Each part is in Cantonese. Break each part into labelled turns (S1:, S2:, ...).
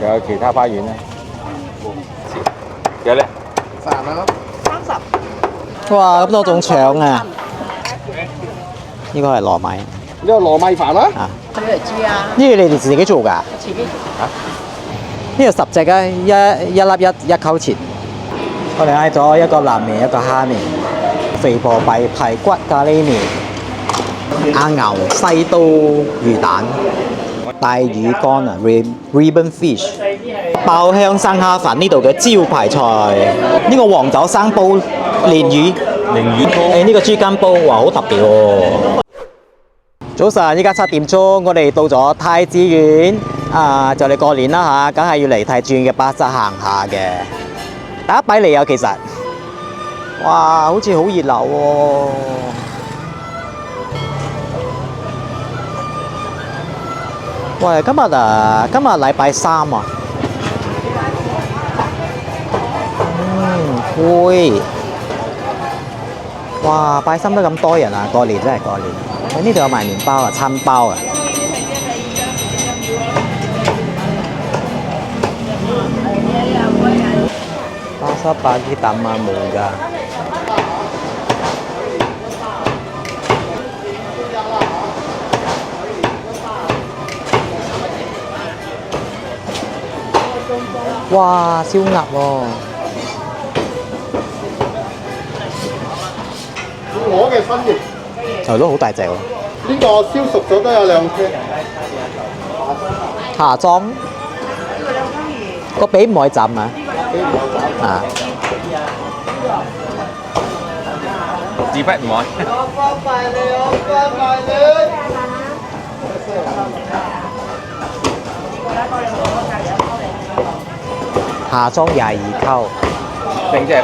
S1: 有其他花園咧？幾多咧
S2: 30咯。
S3: 哇！咁多種腸啊！呢個係糯米
S2: 呢個糯米飯啦。
S3: 啊！
S4: 佢嚟知啊，
S3: 呢個你哋自己做㗎？
S4: 自己做。
S3: 呢個10隻啊，一粒一溝錢。我哋嗌咗一個冷麵，一個蝦麵，肥婆幣排骨咖喱麵，阿牛西刀魚蛋，大魚乾啊 ，ribbon fish， 爆香生蝦飯呢度嘅招牌菜。呢個黃酒生煲鯪魚，呢個豬筋煲，哇，好特別喎！早晨，依家7點鐘，我哋到咗太子苑啊，就嚟過年啦嚇，梗係要嚟太子苑嘅巴剎行下嘅。第一擺嚟啊，其實，哇，好似好熱鬧喎！喂，今日禮拜3啊，會，哇，拜3都咁多人啊，過年真係過年。喺呢度有賣麵包啊，餐包啊。巴剎巴基蛋啊，冇㗎。哇，燒鴨喎！
S2: 我嘅新型。
S3: 係咯，好大隻喎。
S2: 呢個燒熟咗都有2隻。
S3: 下裝個髀唔可以斬啊！啊，
S1: 自不唔愛。
S3: 下裝22溝，
S1: 整隻係80，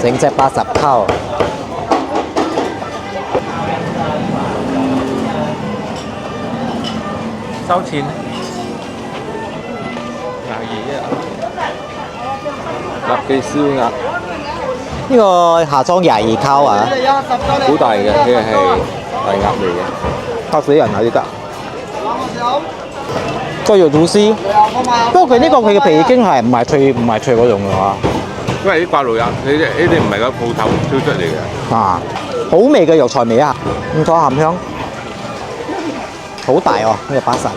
S3: 整隻80溝。
S1: 收錢22啊！立記燒鴨，
S3: 呢個下裝22溝啊，
S1: 好大嘅，呢個係大鴨嚟嘅，
S3: 嚇死人啊！呢得個肉吐司，不過佢嘅皮已經係唔係脆嗰種嘅話，
S1: 因為啲掛爐鴨，呢啲唔係個鋪頭燒出嚟嘅。
S3: 啊，好味嘅肉菜味啊，唔錯鹹香，好大哦！呢個巴剎。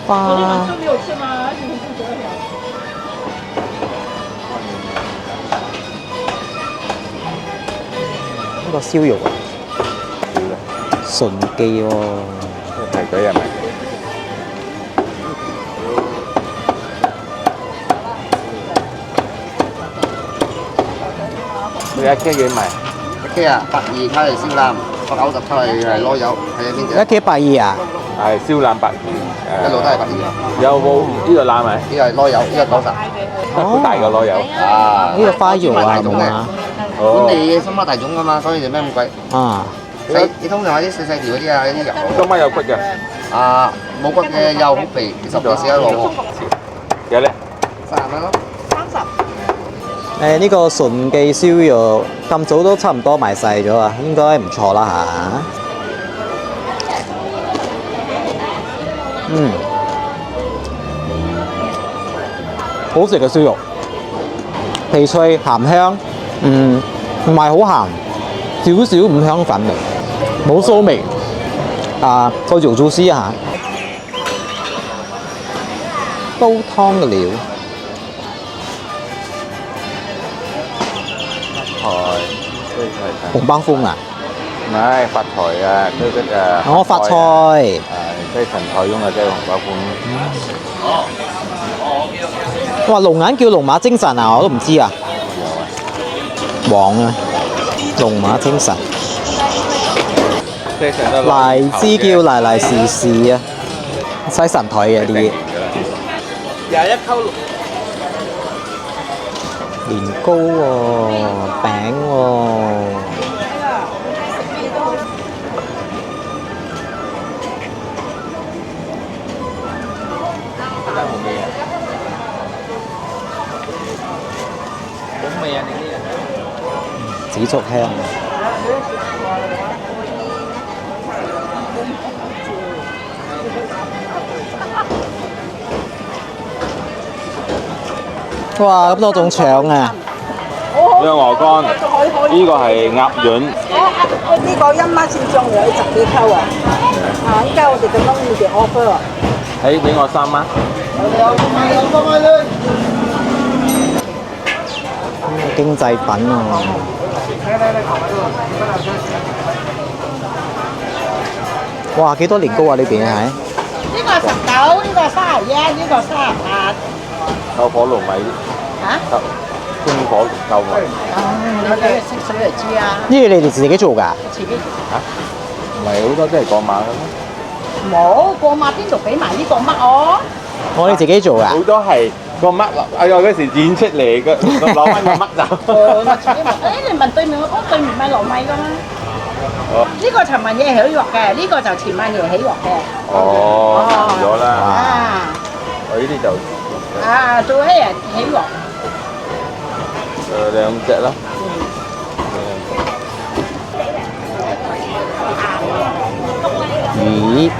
S3: 哇！呢個燒肉啊，純記喎，
S1: 排隊係咪？你一 K 幾賣
S2: ？1K 啊，120卡嚟燒腩，90卡係攞油，睇下邊隻。
S3: 1 K 120啊？
S1: 係燒腩120，
S2: 一路都係120啊。
S1: 有冇呢個腩咪？
S2: 呢個係攞油，呢個90。
S1: 好大個攞油。
S2: 啊！
S3: 呢個花瑤啊，係嘛？
S2: 本地深蝦大種㗎嘛，所以就咩咁貴。
S3: 啊！
S2: 你通常有啲細條嗰啲啊，有啲油。
S1: 今晚有骨嘅。
S2: 啊，冇骨嘅又好肥，10幾時一攞喎。
S1: 有咧
S2: 30蚊咯。
S3: 呢個純記燒肉咁早都差唔多賣晒咗啊，應該唔錯啦嚇。好食嘅燒肉，皮脆鹹香，唔係好鹹，少少五香粉味，冇臊味。啊，個肉吐司啊，煲湯嘅料。紅斑風啊？
S1: 唔係發財啊，
S3: 我發菜。
S1: 即係神菜用嘅，即係紅斑風。
S3: 哇！龍眼叫龍馬精神啊，我都唔知啊。黃啊，龍馬精神。荔枝叫嚟嚟時時啊，西神台嘅啲嘢。
S1: 21溝
S3: 年糕喎，餅喎。紫竹香。哇！咁多種腸啊！
S1: 呢個鵝肝，呢個係鴨潤，
S4: 呢個1蚊先裝有10幾溝啊！啊，依家我哋咁樣要嘅 offer 啊！
S1: 俾我3蚊。
S3: 經濟品啊！哇！幾多年糕啊？呢邊係？
S4: 呢個19，呢個31，呢個38。
S1: 有火龍米，
S4: 嚇？
S1: 中火夠米。
S4: 你哋識水嚟知啊？
S3: 呢啲你哋自己做㗎？
S4: 自己
S1: 唔係好多都係過馬嘅咩？
S4: 冇過馬邊度俾埋呢個乜哦？
S3: 我哋自己做㗎。
S1: 好多係個乜，哎呀嗰時演出嚟嘅，攞翻個乜就。
S4: 我自己問，你問對面，我講對面咪糯米㗎嘛？呢個陳文嘢起鑊嘅，呢個就前晚嘢起鑊嘅。
S1: 哦，咗啦。
S4: 啊！
S1: 我呢啲就
S4: 啊，做起人起鑊。
S1: 2隻啦。
S3: 魚。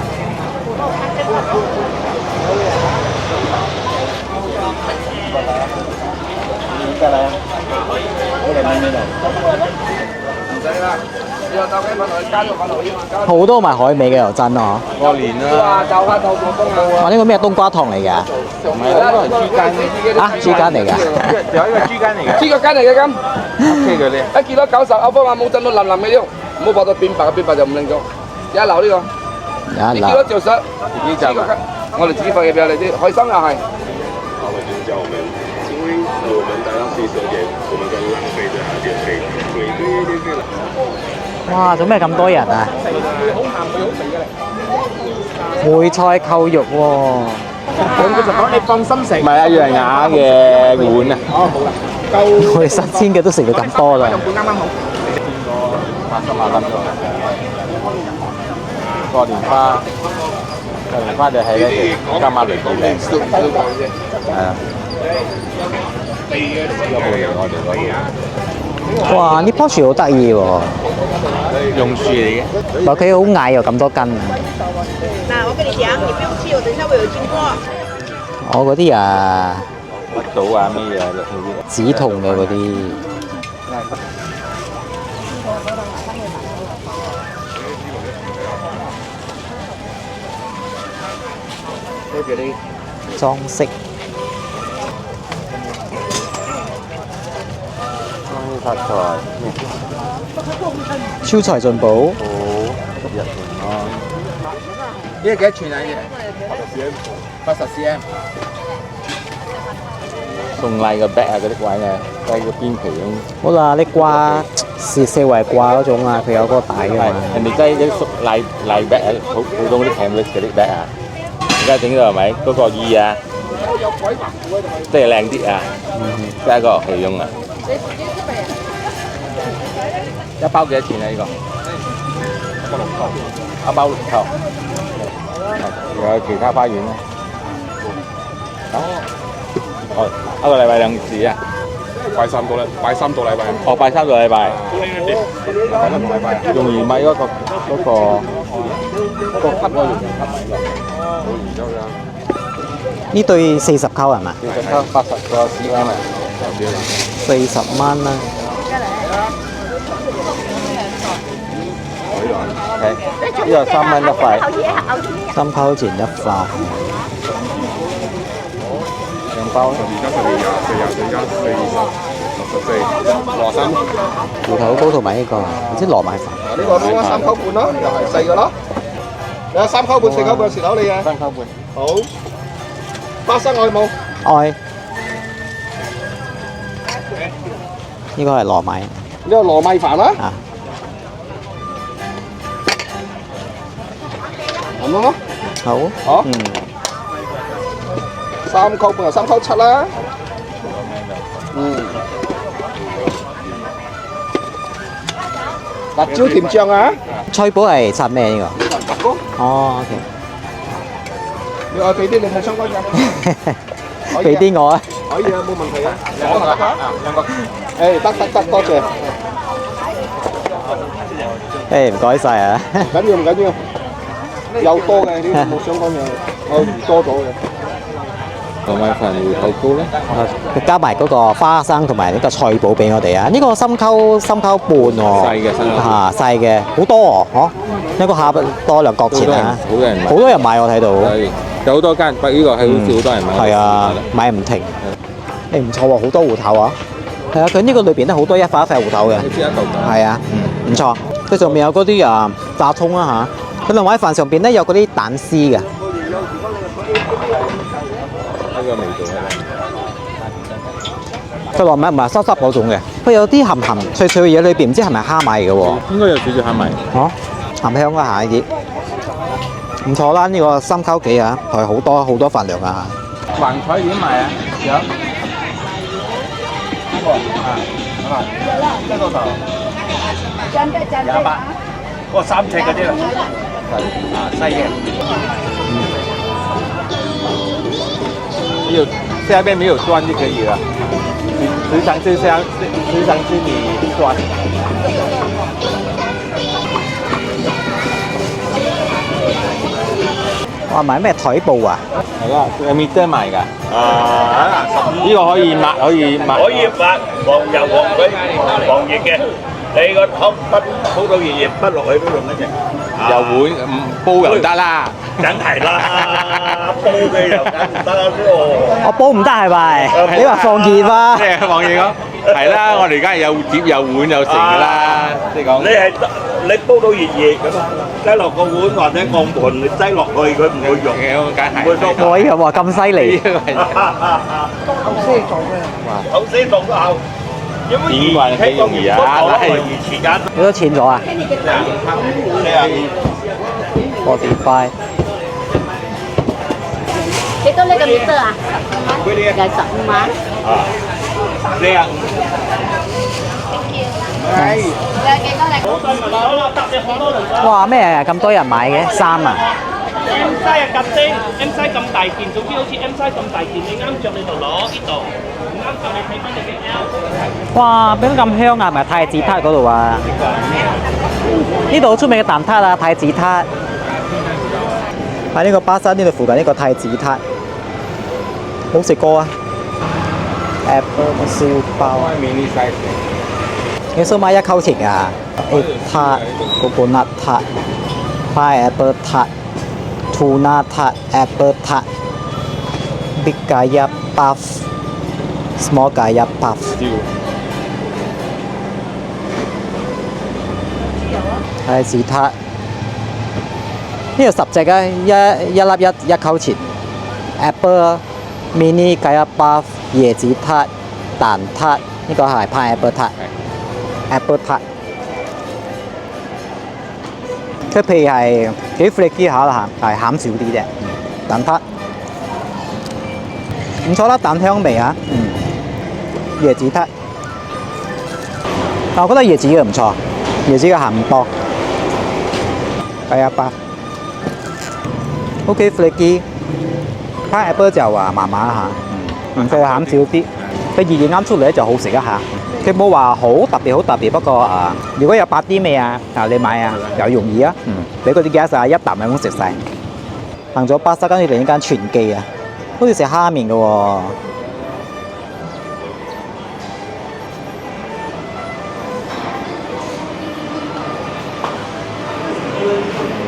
S3: 好多賣海味嘅又真啊！
S1: 過年啦。
S3: 哇！呢個咩冬瓜糖嚟㗎？
S1: 唔係啦，呢個係豬筋。
S3: 啊，豬筋嚟㗎。
S1: 有呢個豬筋嚟嘅。
S5: 呢個筋嚟嘅咁
S1: ，OK 嘅呢。
S5: ，1 kilo 90，歐方話冇震到腍腍嘅啫，唔好搏到變白就唔靚咗。有一流呢個，2
S3: 有一
S5: kilo
S3: 粒。
S5: 就實，
S1: 自己就。
S5: 我哋自己放嘢俾你啲，海參又係。
S6: 叫我们，因为我们达到12點，我們跟浪費的電費，對。
S3: 哇！做咩咁多人啊？梅菜扣肉喎。
S5: 佢就講你放心食。
S1: 唔係啊，要係啞嘅碗啊。
S5: 哦，好啦，
S3: 我哋新鮮嘅都食到咁多啦。
S5: 用半啱啱好。
S1: 80萬粒咗。過年花，過年花就係咧，加碼嚟報名。係啊。呢個報名我哋嗰度。
S3: 哇！呢棵樹好得意喎。
S1: 榕樹嚟嘅。
S3: 話佢好矮又咁多根。
S4: 嗱，我跟你講，你不用去，我等下會有經過。
S3: 我嗰啲啊，
S1: 乜島啊咩嘢嗰啲。
S3: 止痛嘅嗰啲。裝飾。
S1: 發財，
S3: 超財進寶。
S1: 好，日平安。呢個幾多寸啊？呢80 cm。送禮嘅 bag 啊，嗰啲位咧，都係個邊皮咁。
S3: 好啦，你掛四圍掛嗰種啊，佢有嗰個帶㗎嘛。
S1: 人哋擠啲禮 bag 啊，普通嗰啲 canvas 嗰啲 bag 啊，而家整到係咪嗰個衣啊，即係靚啲啊，加個皮用啊。一包幾多錢啊？呢個一包6扣。仲有其他花園咧？哦，一個禮拜2次啊！
S6: 拜3到禮拜。
S1: 哦，拜3到禮拜。
S6: 拜1同禮拜。
S1: 用芫米嗰個級我用芫米㗎。
S3: 呢對40溝係嘛
S1: 40溝80個 cm 啊
S3: ？40蚊啦。
S1: 呢個3蚊一塊
S3: ，3溝錢一塊。
S1: 2包咧。
S6: 24、24、24、24、64、
S3: 芋頭糕同埋呢個，唔知糯米飯。
S5: 呢個攞3溝半咯，又係細個咯。你有3溝半、4溝半，蝕到你嘅。
S1: 3溝半。
S5: 好。花生愛冇？
S3: 愛。呢個係糯米。
S5: 呢個糯米飯啦。
S3: 啊。
S5: 咁咯。
S3: 好。
S5: 好。
S3: 嗯。
S5: 3溝半又3溝7啦。辣椒甜醬啊！
S3: 菜脯係插咩呢個？哦，OK。
S5: 你愛俾啲你冇相干嘅。
S3: 俾啲我啊！
S5: 可以啊，冇問題啊。講下得。誒，得，多謝。
S3: 誒唔該晒啊！
S5: 唔緊要，有多嘅啲冇相干嘅，我預多咗嘅。
S1: 糯米飯會好高咧？
S3: 佢加埋嗰個花生同埋呢個菜脯俾我哋啊！呢個深溝半喎，
S1: 細嘅深溝
S3: 嚇細嘅，好多喎，嗬！一個下多兩角錢啊！
S1: 好多人買
S3: 好多人買我睇到，
S1: 係有好多間，不過呢個係好似好多人買。
S3: 係啊，買唔停。誒唔錯喎，好多芋頭啊！係啊，佢呢個裏邊咧好多一塊一塊芋頭嘅，
S1: 一支一嚿。
S3: 係啊，唔錯。佢上面有嗰啲炸葱啊嚇，佢另外喺飯上邊咧有嗰啲蛋絲嘅。
S1: 呢個味道咧，
S3: 佢糯米唔係濕濕嗰種嘅，佢有啲鹹鹹脆脆嘅嘢裏邊，唔知係咪蝦米嘅喎？
S1: 應該有少少蝦米。
S3: 哦，鹹香啊下啲，唔錯啦！呢個三溝幾啊，係好多份量啊！
S1: 橫菜點賣啊？有。呢個一個頭28，嗰個3尺嗰啲啦。細嘅。有下邊沒有端就可以了，時常吃你端。
S3: 哇！買咩台布啊？
S1: 係啦，有面真賣㗎。呢個可以抹，可以抹防油防水防熱嘅。你個湯煲到熱不落去都用得嘅。油碗煲又得啦，梗係啦，煲嘅又梗唔得啦
S3: 我煲唔得係咪？你話放熱嘛？
S1: 即係放熱咯，係啦，我哋而家有碟有碗有成㗎啦，即係講。
S7: 你煲到熱咁啊，擠落個碗或者個盤，你擠落去佢唔會溶
S1: 嘅，梗係。
S7: 唔會縮。
S3: 可以喎，咁犀利！
S7: 頭先動都好，因為
S1: 點話幾容易啊？
S7: 時間
S3: 幾多錢咗啊？45。
S4: 幾多呢個米色啊？15蚊。
S1: 靚。
S3: 哇！咩咁多人買嘅衫啊？
S8: M size 啊，夾精 M size 咁大件，總之好似 M size 咁大件，你啱着你就攞呢度，唔啱着你睇翻你嘅 L。
S3: 哇！點解咁香啊？係咪太子撻嗰度啊？呢度好出名嘅蛋撻啊，太子撻。喺呢個巴山呢度附近呢個太子撻，冇食過啊 ！Apple 燒包。
S1: mini size。
S3: 你想買1溝錢啊 ？egg 撻、coconut 撻、pineapple 撻、tuna 撻、apple 撻、big gaya puff、small gaya puff。太子撻，呢度10隻啊，一粒1溝錢。Apple、mini gaya puff、椰子撻、蛋撻，呢個係 pineapple 撻。Apple 撻，佢皮係幾 flaky 下啦嚇，係餡少啲啫。蛋撻唔錯啦，蛋香味啊。椰子撻，但我覺得椰子嘅唔錯，椰子嘅鹹唔多。係啊吧 ，OK flaky。Pineapple 就話麻麻嚇，佢餡少啲，佢熱啱出嚟咧就好食一下。佢冇話好特別，不過如果有8啲味啊，你買啊又容易啊，俾嗰啲 gas 啊一啖咁食晒。行咗巴沙跟住嚟呢間全記啊，好似食蝦麵嘅喎。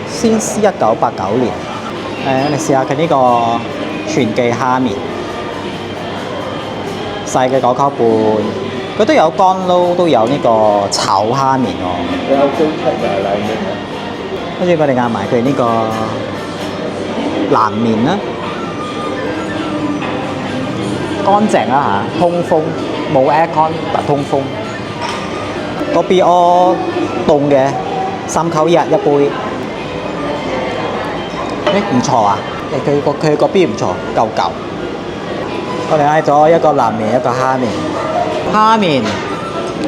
S3: 先施1989年，你試下佢呢個全記蝦麵，細嘅9溝半。佢都有乾撈，都有呢個炒蝦麵喎。
S1: 有高級嘅冷麵啊！
S3: 跟住我哋嗌埋佢呢個冷麵啦，乾淨啦嚇，通風，冇 aircon，但通風。個 BO 凍嘅3溝1一杯，唔錯啊！佢個 B 唔錯，夠。我哋嗌咗一個冷麵，一個蝦麵。蝦麵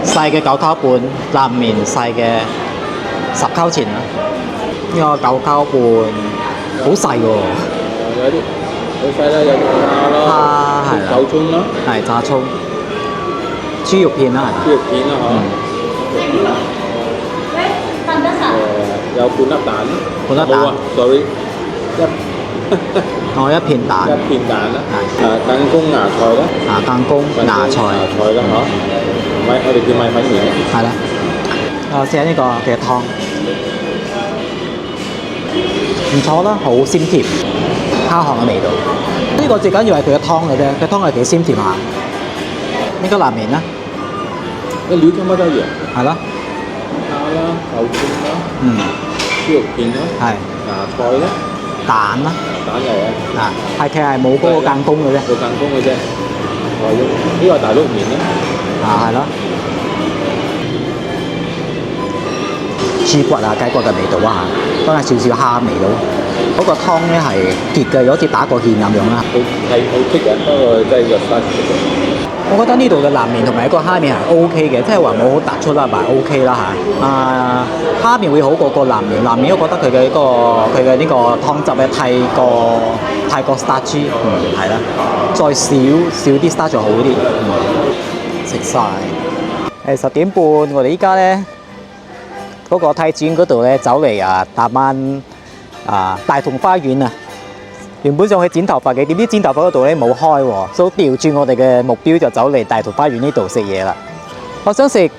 S3: 細嘅9溝半，冷麵細嘅10溝錢啦。呢個9溝半好細喎。
S1: 有啲好細啦，有蝦咯，
S3: 蝦係啦
S1: 韭葱咯，
S3: 係炸葱、豬肉片啦，
S1: 豬肉片啦有半粒蛋咯，
S3: 半粒蛋
S1: 冇啊，sorry，
S3: 哦一片蛋，
S1: 一片蛋啦，等公芽菜啦，
S3: 更公芽菜，
S1: 啦嚇，我哋叫米粉麵，
S3: 係啦。試下呢個嘅湯，唔錯啦，好鮮甜，蝦殼嘅味道。呢個最緊要係佢嘅湯嘅啫，佢湯係幾鮮甜下。呢個南面啦，
S1: 啲料差唔多一樣，
S3: 係咯，
S1: 蝦啦、韭葱啦、豬肉片啦、
S3: 係
S1: 芽菜啦、
S3: 蛋啦，
S1: 蛋油啊，
S3: 係其實係冇嗰個間工嘅啫，
S1: 做間工嘅啫。呢個係大碌麵啦，
S3: 係咯。豬骨雞骨嘅味道啊嚇，都係少少蝦味道。嗰個湯咧係結嘅，好似打過芡咁樣啦。
S1: 好剔嘅，不過真係個沙。
S3: 我覺得呢度嘅南面同埋一個蝦面係 O K 嘅，即係話冇好突出啦，但係 O K 啦嚇。蝦面會好過個南面，南面我覺得佢嘅呢個湯汁咧太過 starchy，係啦，再少啲 starch 就好啲。食晒。10點半，我哋依家咧嗰個太子園嗰度咧走嚟大灣大同花園啊！原本想去剪頭髮嘅，點知剪頭髮嗰度咧冇開喎，所以調轉我哋嘅目標就走嚟大同花園呢度食嘢啦。我想食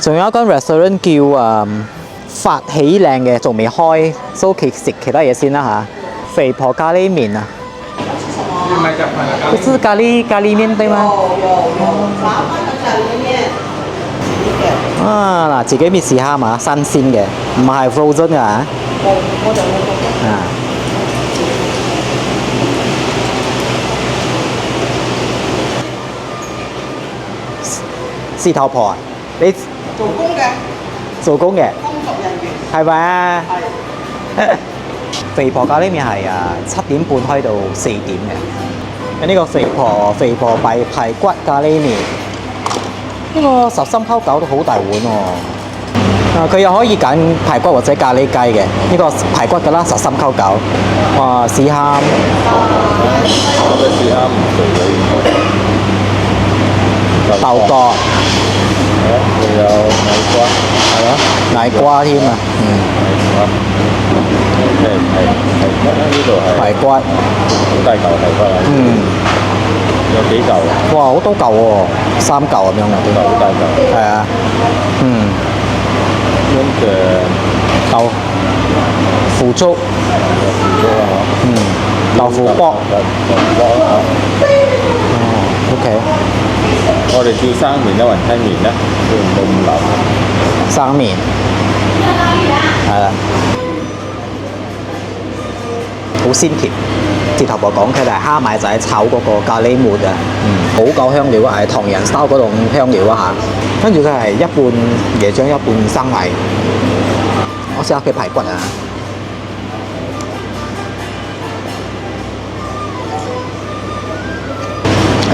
S3: 仲有一間 restaurant 叫發起靚嘅，仲未開，所以食其他嘢先啦嚇。肥婆咖喱麵啊，不是咖喱麵對嗎？嗱，自己搣試下嘛，新鮮嘅，唔係 frozen 㗎嚇。獅頭婆啊，你
S9: 做工嘅，
S3: 做工嘅，
S9: 工作人員
S3: 係咪啊？
S9: 係。
S3: 肥婆咖喱麵係7點半開到4點嘅。呢個肥婆排骨咖喱麵，呢個13溝9都好大碗喎。佢又可以揀排骨或者咖喱雞嘅，呢個排骨㗎啦，13溝9。哇，試蝦，
S1: 試蝦唔做嘅，
S3: 豆角，
S1: 仲有矮瓜，
S3: 係咯，矮瓜添啊，
S1: 呢度係
S3: 排骨，
S1: 好大嚿排骨啊，有幾嚿啊？
S3: 哇，好多嚿喎，3嚿咁樣嘅都，
S1: 好大嚿，
S3: 係啊，
S1: 跟住
S3: 豆腐粥，豆腐卜，OK。
S1: 我哋叫生麵啦，雲吞麵啦，冇咁流。
S3: 生麵，係啦，好鮮甜。接頭婆講佢哋係蝦米仔炒嗰個咖喱末啊，好夠香料啊，係唐人 style 嗰種香料啊嚇。跟住佢係一半椰漿，一半生米。我試下佢排骨啊！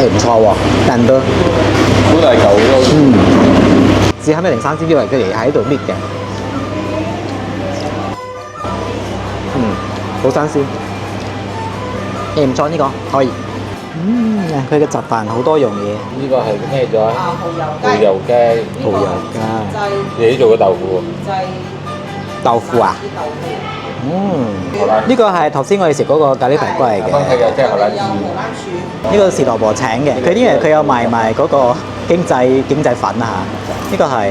S3: 唔錯喎，彈得
S1: 好大嚿咯。
S3: 試下咩零3煎，因為佢哋喺度搣嘅。好新鮮。唔錯呢個可以。佢嘅雜飯好多樣嘢。
S1: 呢個係咩咗啊？蠔油雞。
S3: 蠔油雞。
S1: 你自己做嘅豆腐。
S3: 豆腐啊？呢個係頭先我哋食嗰個咖喱排骨嚟嘅。
S1: 即係荷蘭豬。
S3: 呢個是頭婆請嘅，佢有賣嗰個經濟粉啊嚇。呢個係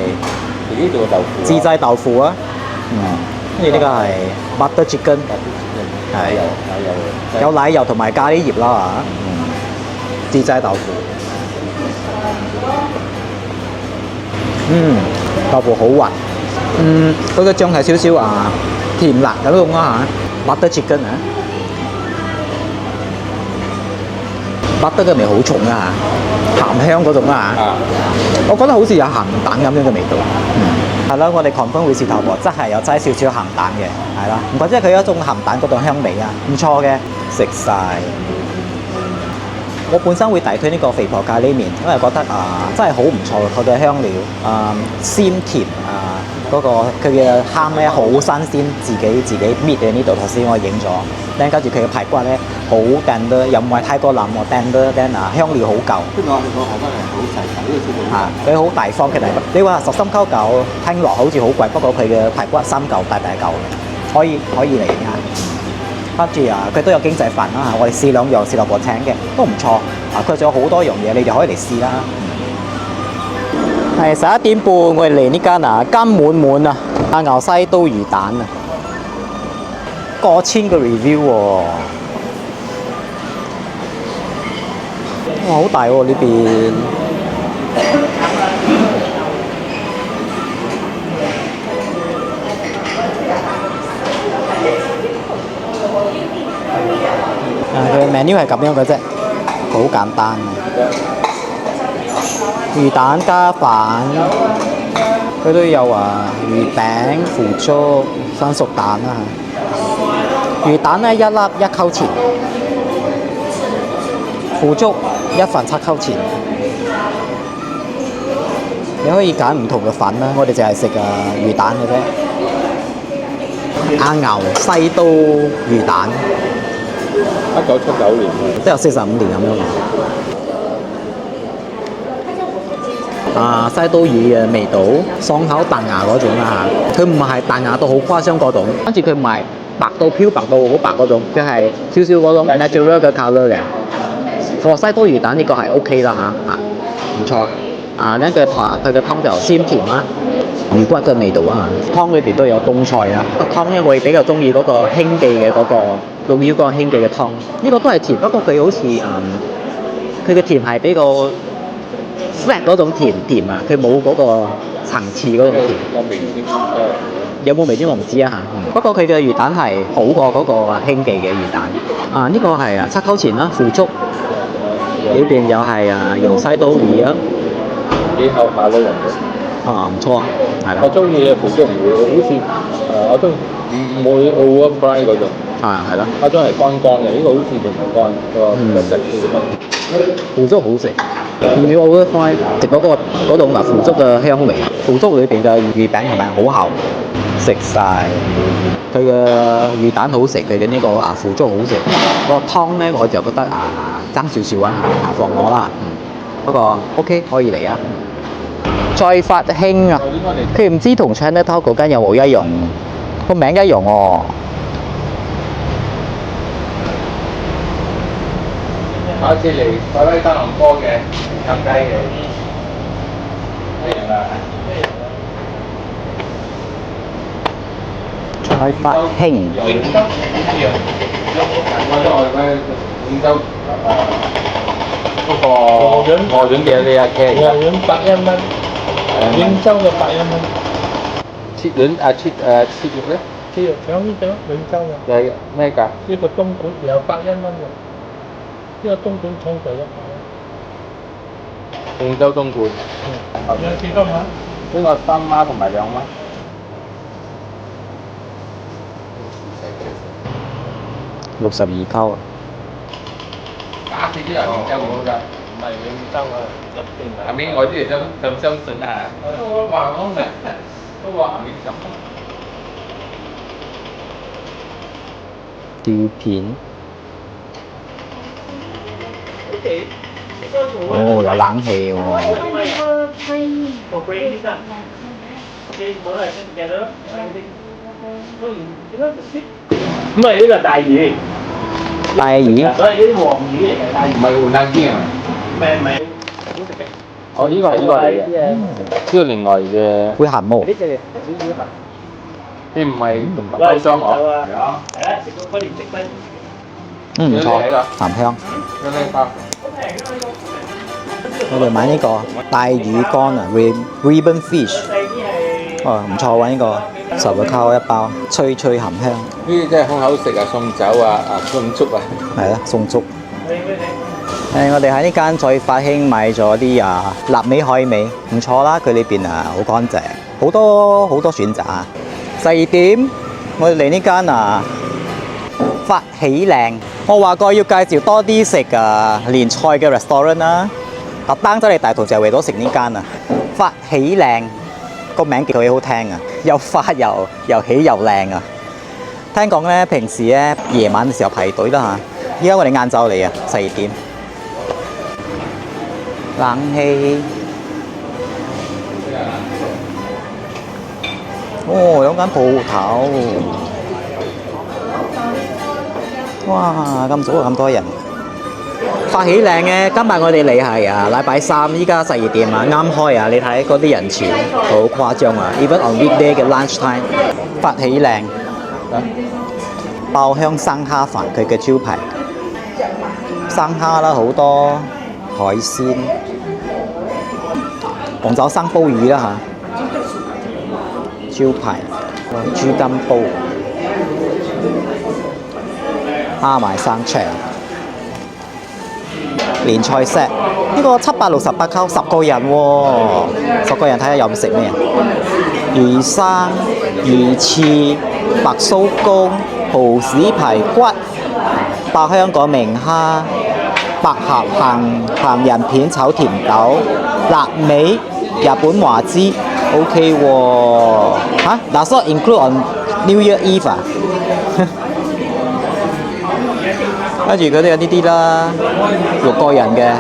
S1: 自己做嘅豆腐。
S3: 自製豆腐啊。跟住呢個係 butter chicken， 係有奶油同埋咖喱葉啦嚇。自製豆腐。豆腐好滑。佢個醬係少少甜辣嗰種啊嚇 ，butter chicken 啊，butter 嘅味好重啊嚇，鹹香嗰種啊嚇，我覺得好似有鹹蛋咁樣嘅味道。係啦，我哋 confirm 會是頭婆，真係有擠少少鹹蛋嘅，係啦，唔怪之佢有一種鹹蛋嗰種香味啊，唔錯嘅，食晒。我本身會大推呢個肥婆咖喱麵，因為覺得真係好唔錯，佢嘅香料鮮甜嗰、個佢嘅蝦咧好新鮮，自己搣嘅呢度頭先我影咗。跟住佢嘅排骨咧好掟得，又唔係太過腍喎，掟得香料好夠。
S2: 呢個排骨係好細嚿，呢個先好。
S3: 佢好大方嘅排骨。你話1399聽落好似好貴，不過佢嘅排骨3嚿大嚿嘅，可以嚟㗎。跟住佢都有經濟飯啦，我哋試2樣，試落個請嘅都唔錯。佢仲有好多樣嘢，你哋可以嚟試啦。係11點半，我哋嚟呢間金滿滿啊，阿牛西都魚蛋啊，過千個 review 喎，哇好大喎呢邊。佢 menu 係咁樣嘅啫，好簡單嘅。魚蛋加飯，佢都有魚餅、腐竹、生熟蛋啦。魚蛋咧1粒1溝錢，腐竹1份7溝錢。你可以揀唔同嘅粉啦，我哋淨係食魚蛋嘅啫。阿牛西都魚蛋
S2: 1979年
S3: 都有45年咁樣。西都魚嘅味道，爽口彈牙嗰種啦嚇，佢唔係彈牙到好誇張嗰種，跟住佢唔係白到漂白到好白嗰種，佢係少少嗰種 natural 嘅 colour 嘅。西都魚蛋呢個係 OK 啦嚇，唔錯。呢個佢嘅湯就鮮甜啦，魚骨嘅味道啊，湯裏邊都有冬菜啊。湯咧我比較中意嗰個興記嘅嗰個老廟嗰個興記嘅湯，呢個都係甜，不過佢好似佢嘅甜係比較flat 嗰種甜佢冇嗰個層次嗰種甜。有冇味精我唔知啊嚇。不過佢嘅魚蛋係好過嗰個興記嘅魚蛋。呢個係7溝錢啦，腐竹裏邊又係用西都魚啊。
S2: 幾厚下都人
S3: 唔錯，係啦。
S2: 我中意嘅腐竹唔會好似我中唔會 overfry 嗰種。
S3: 係啦。
S2: 嗰種係乾嘅，呢個好似唔係乾個
S3: 腐竹好食。唔要 overfry，食嗰種腐竹嘅香味。腐竹裏邊嘅魚餅係咪好厚？食晒。佢嘅魚蛋好食，佢嘅呢個腐竹好食。個湯咧我就覺得爭少少啊，放我啦。不過 OK 可以嚟啊！再發興啊！佢唔知同 Chinatown 嗰間有冇一樣，個名一樣喎。
S2: 下次嚟快威德隆坡嘅鴨雞嘅，
S3: 再發興。
S2: 嗰個鵝潤嘅呢一隻，
S8: 鵝潤81蚊，廣州嘅81蚊。
S2: 切肉咧？
S8: 切肉響呢度，廣州嘅。
S2: 係咩價？
S8: 呢個東莞有81蚊喎，呢個東莞廠就100蚊。
S2: 廣州東莞。
S8: 有幾多碼？
S2: 呢個3碼同埋2碼。
S3: 62溝。
S2: 假設啲人廣州冇㗎，
S8: 唔係廣州啊，入邊。
S2: 下面我啲人就相信啊。我話我明，都話下面咁。
S3: 魚片。有冷氣喎。
S8: 咁啊，呢個大魚。
S3: 大魚。
S8: 所以呢啲黃魚嚟嘅大魚。
S2: 唔係換冷天啊？
S8: 唔係，好食嘅。
S2: 哦，呢個嚟嘅，呢個另外嘅。
S3: 會鹹毛。
S8: 呢隻少少鹹。
S2: 你唔係包裝嗬？
S8: 係啊，食到嗰年食咩？
S3: 唔錯，鹹香。
S2: 有咩包？
S3: 我哋買呢個大魚乾ribbon fish，唔錯喎呢個，10個溝一包，脆脆鹹香。
S2: 呢啲真係好口食啊！送酒啊，送粥啊。
S3: 係啦，送粥。我哋喺呢間再發興買咗啲臘味海味，唔錯啦，佢呢邊好乾淨，好多選擇。12點，我哋嚟呢間發起靚，我話過要介紹多啲食連菜嘅 restaurant 啦，特登走嚟大同就係為咗食呢間發起靚。個名叫佢好聽啊，又花又起又靚啊！聽講咧，平時咧夜晚嘅時候排隊啦嚇，依家我哋晏晝嚟啊，12點，冷氣。哦，有間鋪頭，哇！咁早咁多人，發起靚嘅。今日我哋嚟係禮拜3，依家12點啊，啱開啊！你睇嗰啲人潮好誇張啊 ！Even on weekday 嘅 lunch time， 發起靚。爆香生蝦飯佢嘅招牌，生蝦啦好多海鮮，紅酒生煲魚啦嚇。招牌豬筋煲，蝦埋生腸，連菜 set 呢個768溝10個人喎，10個人睇下有食咩？魚生、魚翅、白鬚公、蠔豉排骨、爆香港明蝦、百合杏仁片炒甜豆、臘味、日本華枝。OK 喎，嚇，does not include on New Year Eve 啊？跟住嗰啲有呢啲啦，6個人嘅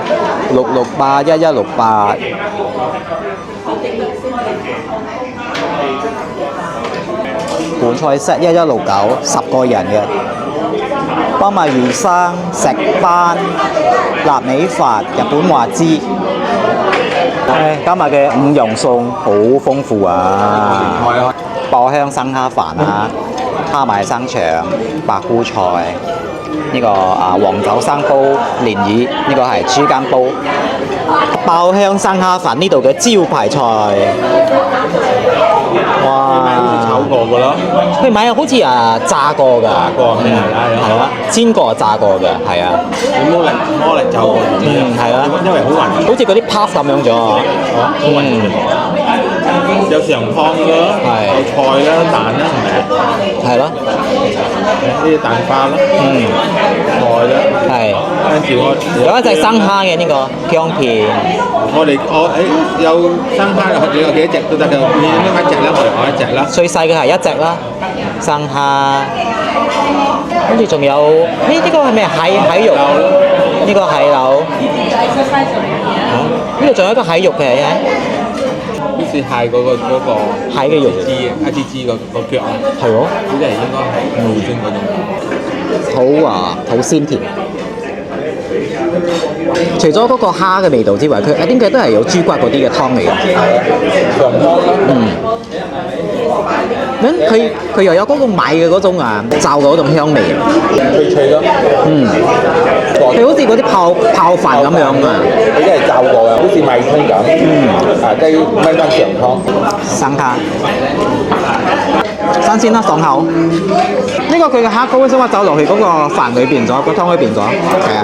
S3: 668 1168，盤菜 set 1169 10個人嘅，包埋魚生、石斑、臘味飯、日本華枝。今日嘅5樣餸好豐富啊！爆香生蝦飯啊，蝦埋生腸、白菇菜，呢個黃酒生煲蓮魚，呢個係豬筋煲。爆香生蝦飯呢度嘅招牌菜，哇！
S1: 炒過㗎咯，
S3: 佢唔係啊，好似炸過㗎，係啊，煎過炸過嘅，係啊。
S1: 魔力就
S3: 係啊，
S1: 因為好滑，
S3: 好似嗰啲 puff 咁樣咗啊。
S1: 有上湯㗎，有菜啦、蛋啦，係咪？
S3: 係咯，
S1: 呢啲蛋花啦，菜啦，
S3: 係。
S1: 跟住
S3: 有一隻生蝦嘅呢個薑片，
S1: 有生蝦你有幾多隻都得㗎，你應該一隻啦，我哋攞一隻啦。
S3: 最細嘅係一隻啦，生蝦。跟住仲有呢個係咩蟹肉？呢個蟹柳。呢度仲有一個蟹肉嘅，
S1: 好似蟹嗰個
S3: 蟹嘅肉
S1: 一支個腳啊，
S3: 係喎，
S1: 呢啲係應該係味精嗰種。
S3: 好鮮甜。除咗嗰個蝦嘅味道之外，佢點解都係有豬骨嗰啲嘅湯嚟嘅？
S1: 上湯啦。
S3: 佢又有嗰個米嘅嗰種罩嘅嗰種香味，
S1: 脆咯。
S3: 佢好似嗰啲泡飯咁樣啊。
S1: 佢真係罩過嘅，好似米湯咁。即係燜翻上湯。
S3: 生蝦，新鮮啦，爽口。呢個佢嘅蝦膏咧，想話走落去嗰個飯裏邊咗，個湯裏邊咗，係啊。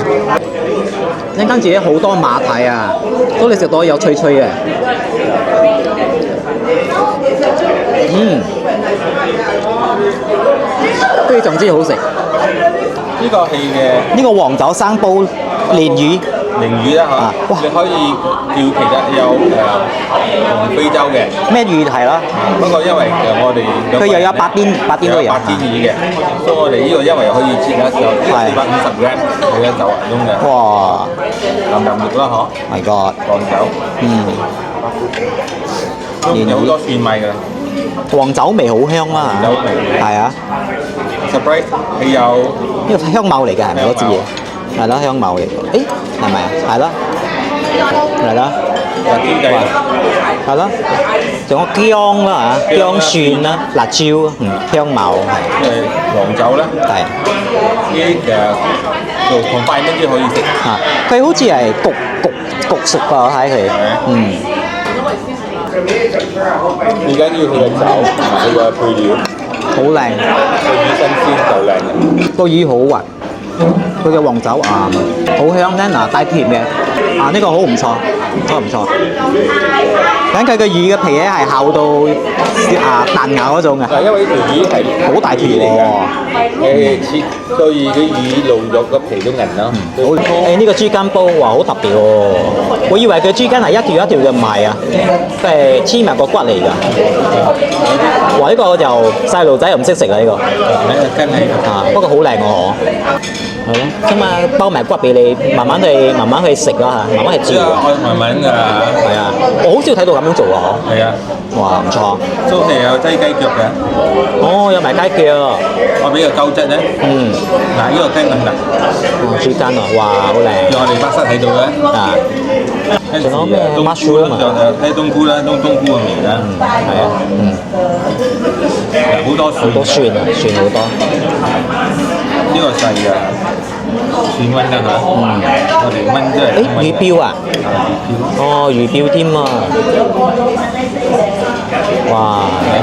S3: 跟住咧好多馬蹄啊，都你食到有脆脆嘅。非常之好食。
S1: 呢個係
S3: 呢個黃酒生煲鯰魚。
S1: 鯰魚啦嚇，你可以叫其實有非洲嘅
S3: 咩魚係啦。
S1: 不過因為我哋
S3: 佢又有八邊都有。
S1: 八邊魚嘅，所以我哋呢個因為可以切一就450 gram，你嘅酒燜嘅。
S3: 哇！
S1: 淋肉啦嗬。
S3: My God！
S1: 黃酒。有好多蒜米㗎。
S3: 黃酒味好香啦。
S1: 黃酒味。係
S3: 啊。
S1: Surprise！係有
S3: 呢個香茅嚟嘅係咪嗰支嘢？係啦，香茅嚟。誒係咪啊？係啦，係啦。
S1: 辣椒仔。
S3: 係啦，仲有薑啦嚇，薑蒜啦，辣椒，香茅係。
S1: 黃酒咧。係。呢其實做同快蚊啲可以食。
S3: 佢好似係焗熟㗎，我睇佢。
S1: 而家要佢嘅酒同埋佢嘅配料。
S3: 好靚。
S1: 個魚新鮮就靚嘅。
S3: 個魚好滑，佢嘅黃酒好香咧，帶甜嘅。啊，呢個好唔錯，都唔錯。咁佢嘅魚嘅皮咧係厚到彈牙嗰種嘅，
S1: 因為呢條魚係
S3: 好大條嚟㗎。
S1: 切，所以啲魚露咗個皮都韌咯。
S3: 呢個豬肝煲哇好特別喎，我以為佢豬肝係一條一條嘅唔係啊，佢係黐埋個骨嚟㗎。哇！呢個就細路仔又唔識食啊呢個，不過好靚喎，係咯，咁啊包埋骨俾你，慢慢去食啦嚇，慢慢去嚼。
S1: 慢慢㗎。
S3: 係啊，我好少睇到咁樣做啊，嗬。
S1: 係啊，
S3: 哇，唔錯。
S1: 蘇皮有雞腳嘅。
S3: 哦，有埋雞腳。
S1: 我比較夠質咧。嗱，呢個雞韌啦。
S3: 豬肝啊，哇，好靚。
S1: 我哋巴剎睇到咧。
S3: 啊。仲有咩？mushroom 啊。
S1: 睇冬菇啦，冬菇嘅味啦。
S3: 係啊。
S1: 好多蒜。
S3: 好多蒜啊，蒜好多。
S1: 呢個細嘅。蒜炆㗎嚇。我哋炆即係。
S3: 魚標啊？哦，魚標添啊！哇！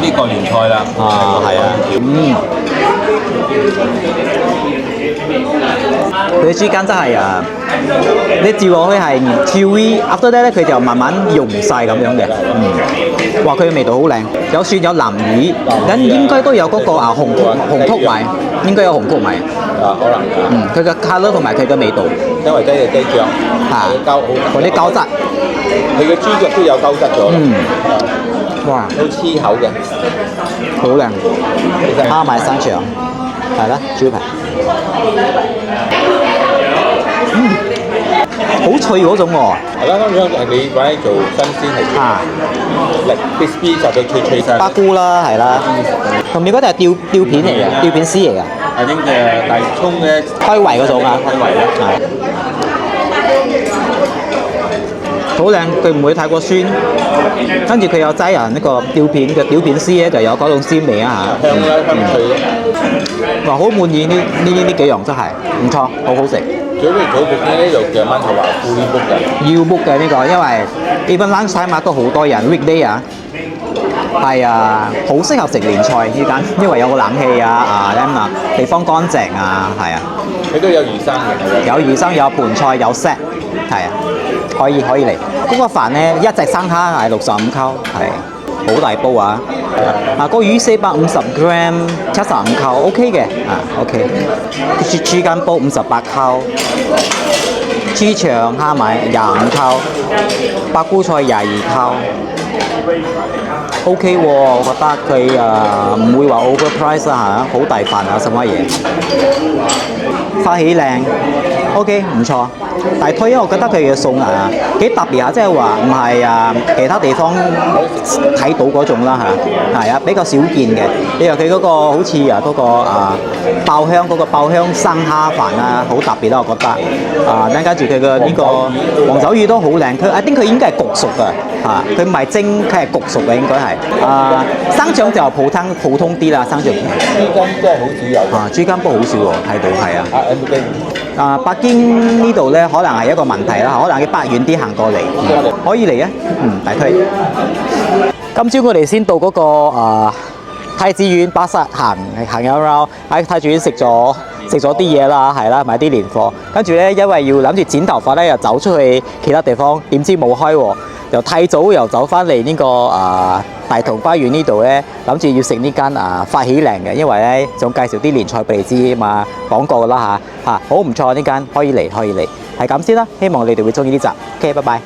S1: 呢個年菜啦。
S3: 啊，係啊。佢啲豬肝真係啊！你照落去係超 V，after that 咧佢就慢慢溶晒咁樣嘅。哇！佢嘅味道好靚，有蒜有南魚，咁應該都有嗰個紅曲米，應該有紅曲米。
S1: 可能。
S3: 佢嘅 colour 同埋佢嘅味道。
S1: 因為雞嘅雞醬。
S3: 嗰啲膠質。
S1: 佢嘅豬腳都有膠質咗。
S3: 哇！
S1: 都黐口嘅。
S3: 好靚。蝦米生腸，係啦，豬排。好脆嗰種喎。
S1: 係啦，咁樣你揾嚟做新鮮係。力 crispy 就到脆脆晒。
S3: 巴菇啦，係啦。同面嗰啲係吊片嚟嘅，吊片絲嚟㗎。
S1: 係啲嘅大葱嘅
S3: 開胃嗰種啊。
S1: 開胃啦。
S3: 好靚，佢唔會太過酸，跟住佢有擠人呢個吊片嘅吊片絲咧，就有嗰種鮮味啊嚇。
S1: 香啦，香脆咯。
S3: 哇，好滿意呢幾樣真係唔錯，好好食。
S1: 最尾早盤呢度嘅蚊頭話富要 book 嘅。
S3: 要 book 嘅呢個，因為 even lunch time 都好多人 weekday 啊，係啊，好適合食年菜呢間，因為有個冷氣啊，地方乾淨啊，係啊。
S1: 佢都有魚生嘅。有
S3: 魚生，有盤菜，有 set， 係啊。可以嚟，嗰個飯咧一隻生蝦係65溝，係好大煲啊！個魚450 gram 75溝 ，OK 嘅，OK。豬肝煲58溝，豬腸蝦米25溝，白菇菜22溝 ，OK 喎，我覺得佢唔會話 overprice 啊嚇，好大飯啊，什麼嘢？發起靚 ，OK 唔錯。大推因為我覺得佢嘅餸幾特別啊，即係話唔係其他地方睇到嗰種啦嚇，係啊比較少見嘅。你話佢嗰個好似嗰個爆香嗰個爆香生蝦飯啊，好特別啦，我覺得。跟住佢嘅呢個黃酒魚都好靚，佢佢應該係焗熟㗎嚇，佢唔係蒸，佢係焗熟嘅應該係。生腸就普通啲啦，生腸。
S1: 豬肝真係好少有。
S3: 豬肝煲好少喎，睇到係啊。北京呢度咧，可能係一個問題啦，可能要北遠啲行過嚟，可以嚟啊，大推。今朝我哋先到嗰個太子苑巴剎行一 round， 喺太子苑食咗啲嘢啦，係啦，買啲年貨。跟住咧，因為要諗住剪頭髮咧，又走出去其他地方，點知冇開喎，又太早又走翻嚟呢個大同花園呢度咧，諗住要食呢間發起靈嘅，因為咧想介紹啲年菜俾你知嘛，講過啦嚇，好唔錯呢間，可以嚟，係咁先啦，希望你哋會中意呢集，OK，拜拜。